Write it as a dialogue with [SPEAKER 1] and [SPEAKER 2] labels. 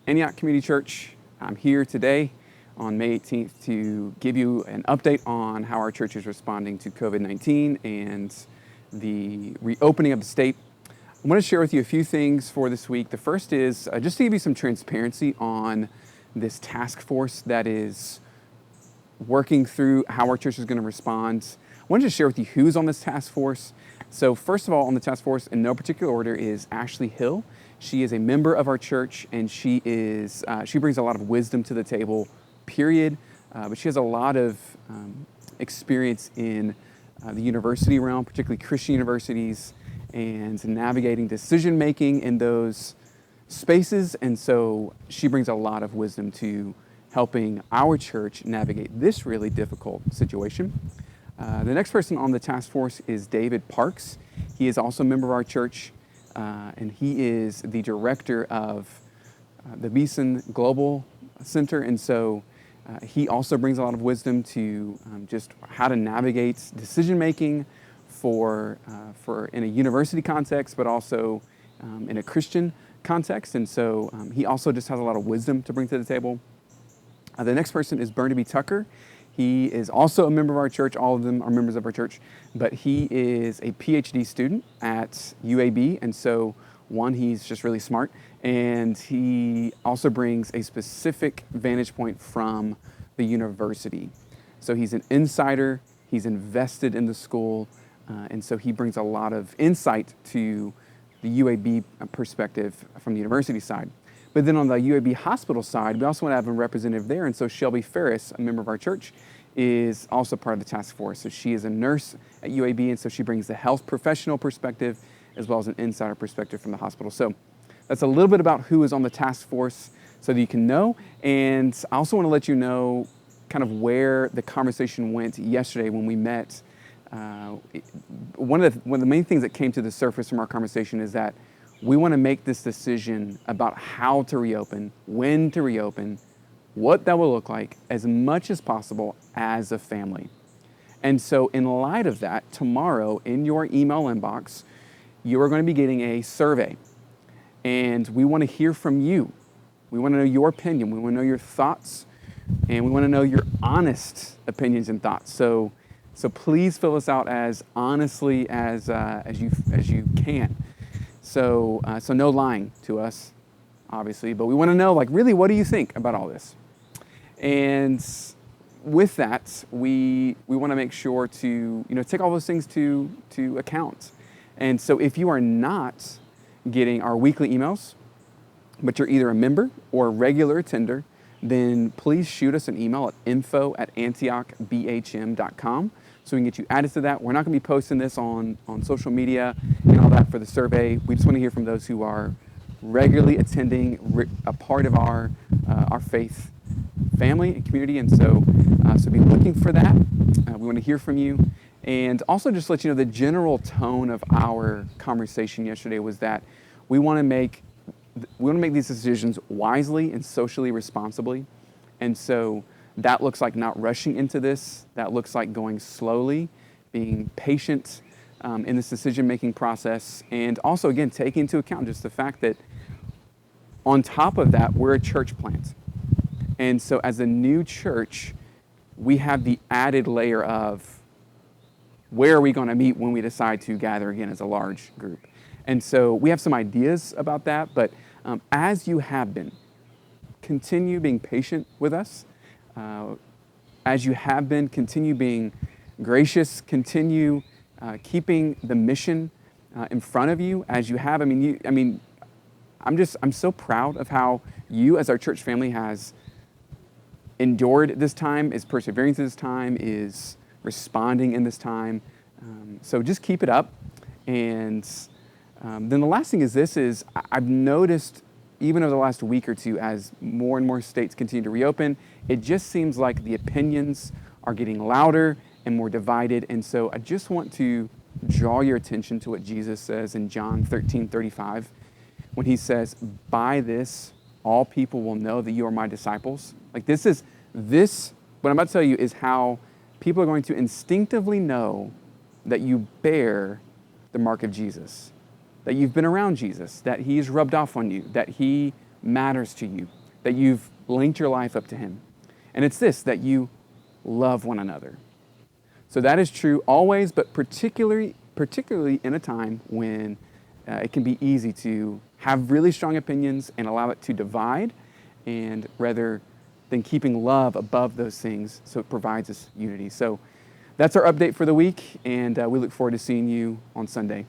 [SPEAKER 1] Antioch Community Church. I'm here today on May 18th to give you an update on how our church is responding to COVID-19 and the reopening of the state. I want to share with you a few things for this week. The first is just to give you some transparency on this task force that is working through how our church is going to respond. I wanted to share with you who's on this task force. So first of all, on the task force, in no particular order, is Ashley Hill. She is a member of our church, and she brings a lot of wisdom to the table, period. But she has a lot of experience in the university realm, particularly Christian universities, and navigating decision-making in those spaces. And so she brings a lot of wisdom to helping our church navigate this really difficult situation. The next person on the task force is David Parks. He is also a member of our church, and he is the director of the Beeson Global Center. And so he also brings a lot of wisdom to just how to navigate decision-making for in a university context, but also in a Christian context. And so he also just has a lot of wisdom to bring to the table. The next person is Barnaby Tucker. He is also a member of our church. All of them are members of our church, but he is a PhD student at UAB. And so he's just really smart. And he also brings a specific vantage point from the university. So he's an insider, he's invested in the school, and so he brings a lot of insight to the UAB perspective from the university side. But then on the UAB hospital side, we also want to have a representative there. And so Shelby Ferris, a member of our church, is also part of the task force. So she is a nurse at UAB, and so she brings the health professional perspective as well as an insider perspective from the hospital. So that's a little bit about who is on the task force so that you can know. And I also want to let you know kind of where the conversation went yesterday when we met. One of the main things that came to the surface from our conversation is that we want to make this decision about how to reopen, when to reopen, what that will look like as much as possible as a family. And so in light of that, tomorrow in your email inbox, you are going to be getting a survey. And we want to hear from you. We want to know your opinion. We want to know your thoughts. And we want to know your honest opinions and thoughts. So please fill us out as honestly as you can. So no lying to us, obviously, but we want to know, really, what do you think about all this? And with that, we want to make sure to, take all those things to account. And so if you are not getting our weekly emails, but you're either a member or a regular attender, then please shoot us an email at info@antiochbhm.com. So we can get you added to that. We're not going to be posting this on social media and all that for the survey. We just want to hear from those who are regularly attending, a part of our faith family and community. And so be looking for that. We want to hear from you. And also just let you know the general tone of our conversation yesterday was that we want to make these decisions wisely and socially responsibly. And so that looks like not rushing into this. That looks like going slowly, being patient in this decision-making process, and also, again, taking into account just the fact that on top of that, we're a church plant. And so as a new church, we have the added layer of where are we going to meet when we decide to gather again as a large group. And so we have some ideas about that, but as you have been, continue being patient with us. As you have been, continue being gracious, continue keeping the mission in front of you as you have. I'm so proud of how you as our church family has endured this time, is persevering through this time, is responding in this time. So just keep it up. And then the last thing is I've noticed even over the last week or two, as more and more states continue to reopen, it just seems like the opinions are getting louder and more divided. And so I just want to draw your attention to what Jesus says in John 13:35, when he says, "By this, all people will know that you are my disciples." What I'm about to tell you is how people are going to instinctively know that you bear the mark of Jesus, that you've been around Jesus, that he's rubbed off on you, that he matters to you. that you've linked your life up to Him. And it's this, that you love one another. So that is true always, but particularly in a time when it can be easy to have really strong opinions and allow it to divide, and rather than keeping love above those things, so it provides us unity. So that's our update for the week, and we look forward to seeing you on Sunday.